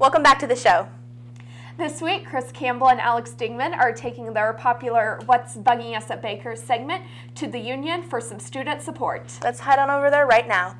Welcome back to the show. This week, Campbell and Alex Dingman are taking their popular What's Bugging Us at Baker segment to the union for some student support. Let's head on over there right now.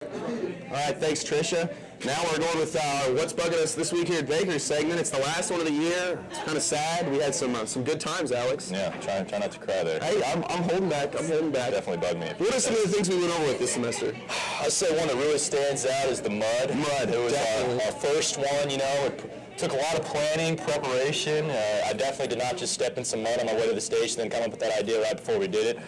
All right, thanks, Tricia. Now we're going with What's Bugging Us this week here at Baker's segment. It's the last one of the year. It's kind of sad. We had some good times, Alex. Yeah, try not to cry there. Hey, I'm holding back. Definitely bugged me. What are some of the things we went over with this semester? I'd say one that really stands out is the mud. It was our first one, you know. It took a lot of planning, preparation. I definitely did not just step in some mud on my way to the station and then come up with that idea right before we did it.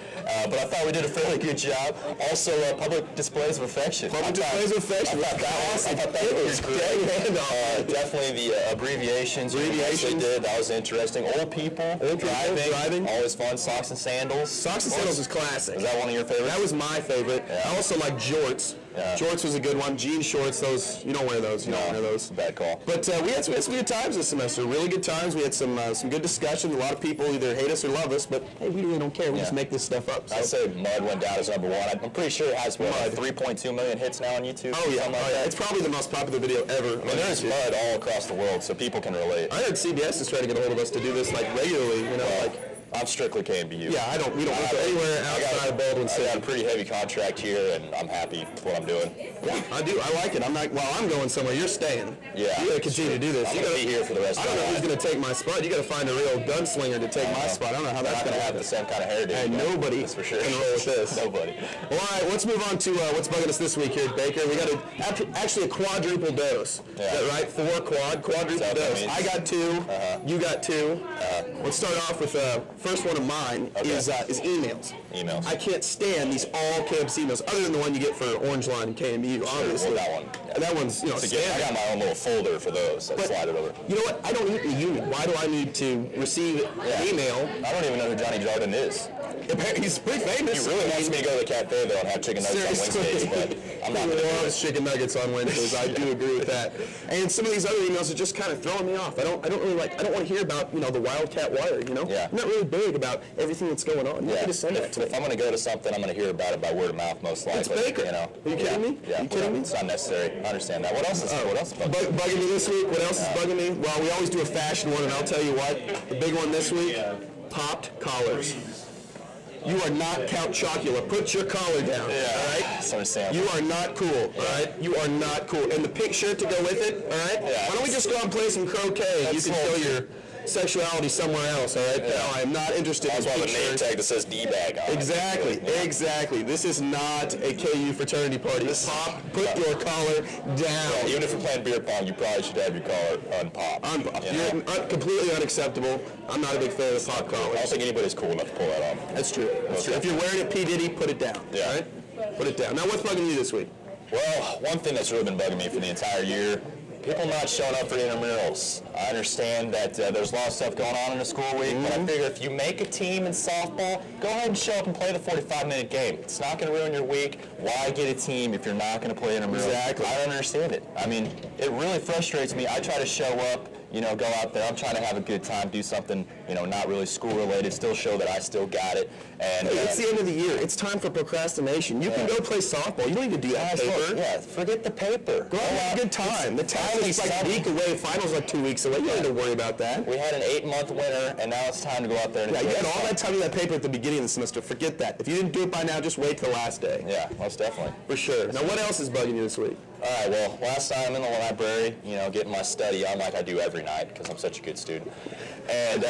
But I thought we did a fairly good job. Also, public displays of affection. Public displays of affection. I thought that was great. Definitely the abbreviations. They did. That was interesting. Old people driving. Always fun. Socks and sandals. Socks and sandals is classic. Is that one of your favorites? That was my favorite. Yeah. I also like jorts. Yeah. Jorts was a good one. Jean shorts, those, you don't wear those. You don't wear those. Bad call. But we had some good times this semester. Really good times. We had some good discussions. A lot of people either hate us or love us, but hey, we really don't care. We just make this stuff up. So. I'd say Mud went down as number one. I'm pretty sure it has 3.2 million hits now on YouTube. Oh yeah, it's probably the most popular video ever. I mean, there's Mud all across the world, so people can relate. I heard CBS is trying to get a hold of us to do this like regularly. You know, like. I'm strictly KNBU. Yeah, we don't go anywhere outside of Baldwin City. I got a pretty heavy contract here, and I'm happy with what I'm doing. Yeah, I do. I like it. I'm not. While I'm going somewhere, you're staying. Yeah. You got to continue to do this. I'm going to be here for the rest of the I don't know who's going to take my spot. You got to find a real gunslinger to take my spot. I don't know how that's going to happen. Have the same kind of hairdo. And nobody for sure can roll with this. Nobody. Well, all right, let's move on to what's bugging us this week here at Baker. We got actually a quadruple dose. Yeah. Is that right? 4 quadruple dose. I got 2. You got 2. Let's start off with first one of mine. Is emails. I can't stand these all campus emails, other than the one you get for Orangeline and KNBU, obviously. Well, that one. Yeah. That one's, you know, I got my own little folder for those. I slide it over. You know what? I don't need the union. Why do I need to receive an email? I don't even know who Johnny Jordan is. He's pretty famous. He really wants me to go to the cafe though and have chicken nuggets on Wednesdays, but I'm not going to do it. Chicken nuggets on Wednesdays. I do agree with that. And some of these other emails are just kind of throwing me off. I don't really like. I don't want to hear about the Wildcat Wire. You know. Yeah. I'm not really big about everything that's going on. You can just send that to me. If I'm going to go to something, I'm going to hear about it by word of mouth most likely. It's Baker. You know. Are you kidding me? Yeah. Are you kidding me? It's not necessary. I understand that. What else is bugging me this week? What else is bugging me? Well, we always do a fashion one, and I'll tell you what. The big one this week: popped collars. You are not Count Chocula. Put your collar down, all right? You are not cool, all right? You are not cool. And the pink shirt to go with it, all right? Yeah. Why don't we just go and play some croquet and you can show your sexuality somewhere else, all right? Yeah. I am not interested in pink shirts. That's why the name tag that says D-bag on it. Exactly. This is not a KU fraternity party. Put your collar down. Yeah, even if you're playing beer pong, you probably should have your collar unpopped. You're completely unacceptable. I'm not a big fan of pop collars. I don't think anybody's cool enough to pull that off. That's true. That's true. If you're wearing it, P. Diddy, put it down. Yeah. All right? Put it down. Now, what's bugging you this week? Well, one thing that's really been bugging me for the entire year, people not showing up for intramurals. I understand that there's a lot of stuff going on in the school week, but I figure if you make a team in softball, go ahead and show up and play the 45-minute game. It's not going to ruin your week. Why get a team if you're not going to play intramurals? Exactly. I don't understand it. I mean, it really frustrates me. I try to show up, go out there. I'm trying to have a good time, do something, not really school-related, still show that I still got it. And it's the end of the year. It's time for procrastination. You can go play softball. You don't need to do that paper. Yeah, forget the paper. Go out and have a good time. The test is like a week away. Finals like 2 weeks away. You don't need to worry about that. We had an 8-month winter, and now it's time to go out there and you had all that time in that paper at the beginning of the semester. Forget that. If you didn't do it by now, just wait till the last day. Yeah, most definitely. For sure. Now, what else is bugging you this week? All right, well, last time in the library, getting my study on like I do every night because I'm such a good student. And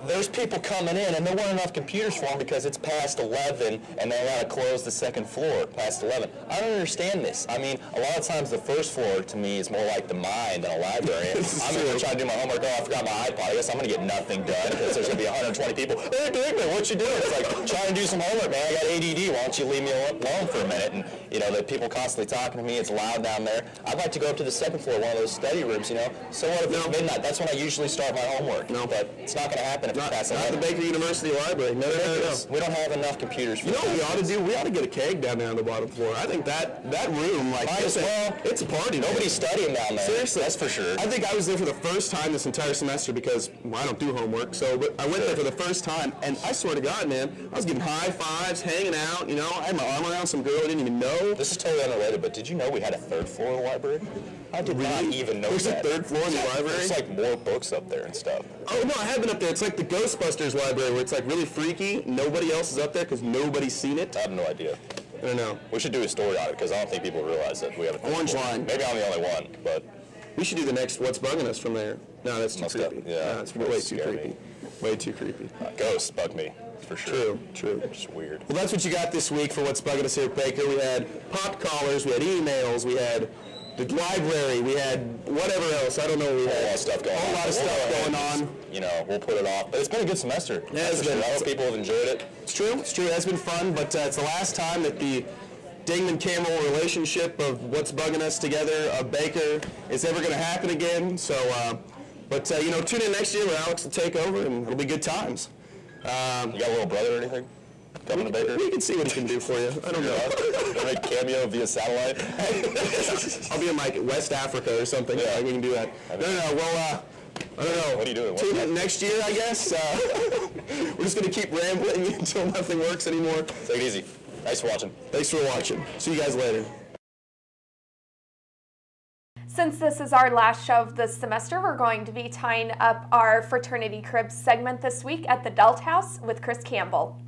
there's people coming in, and there weren't enough computers for them because it's past 11, and they want to close the second floor past 11. I don't understand this. I mean, a lot of times the first floor to me is more like the mind than a library. I'm going to try to do my homework. Oh, I forgot my iPod. I guess I'm going to get nothing done because there's going to be 120 people. Hey, Dingman, what you doing? It's like, trying to do some homework, man. I got ADD. Why don't you leave me alone for a minute? And, the people constantly talking to me. It's loud down there. I'd like to go up to the second floor, one of those study rooms, you know. So what if it's midnight? That's when I usually start my homework. No. But it's not going to happen if it's past 11. Not the Baker University Library. No. We don't have enough computers for You know what we ought to do? We ought to get a keg down there on the bottom floor. I think that room, like, it's a party. Nobody's studying down there. Seriously. That's for sure. I think I was there for the first time this entire semester because I don't do homework, but I went there for the first time, and I swear to God, man, I was getting high fives, hanging out, you know. I had my arm around some girl I didn't even know. This is totally unrelated, but did you know we had a third floor in the library? I did not even know There's that. a third floor in the library? There's like more books up there and stuff. Oh, no, I have been up there. It's like the Ghostbusters library where it's like really freaky. Nobody else is up there because nobody's seen it. I have no idea. I don't know. We should do a story on it because I don't think people realize that we have a Orangeline. Maybe I'm the only one, but we should do the next What's Bugging Us from there. No, that's too creepy. Yeah, no, it's way too creepy. Way too creepy. Ghosts bug me, for sure. True. They're just weird. Well, that's what you got this week for What's Bugging Us here at Baker. We had popped collars, we had emails, we had the library, we had whatever else. I don't know what we had. A lot of stuff going on. A lot of stuff going on. You know, we'll put it off. But it's been a good semester. Yeah, it's been. I hope people have enjoyed it. It's true. It has been fun, but it's the last time that the Dingman-Campbell relationship of What's Bugging Us together of Baker is ever going to happen again. So, you know, tune in next year where Alex will take over, and it'll be good times. You got a little brother or anything? Coming to Baker? We can see what he can do for you. I don't know. Make cameo via satellite? I'll be in like West Africa or something. Yeah, we can do that. No. Well, I don't know. What are you doing? Tune in next year, I guess. We're just going to keep rambling until nothing works anymore. Take it easy. Thanks for watching. Thanks for watching. See you guys later. Since this is our last show of this semester, we're going to be tying up our fraternity crib segment this week at the Delt House with Chris Campbell.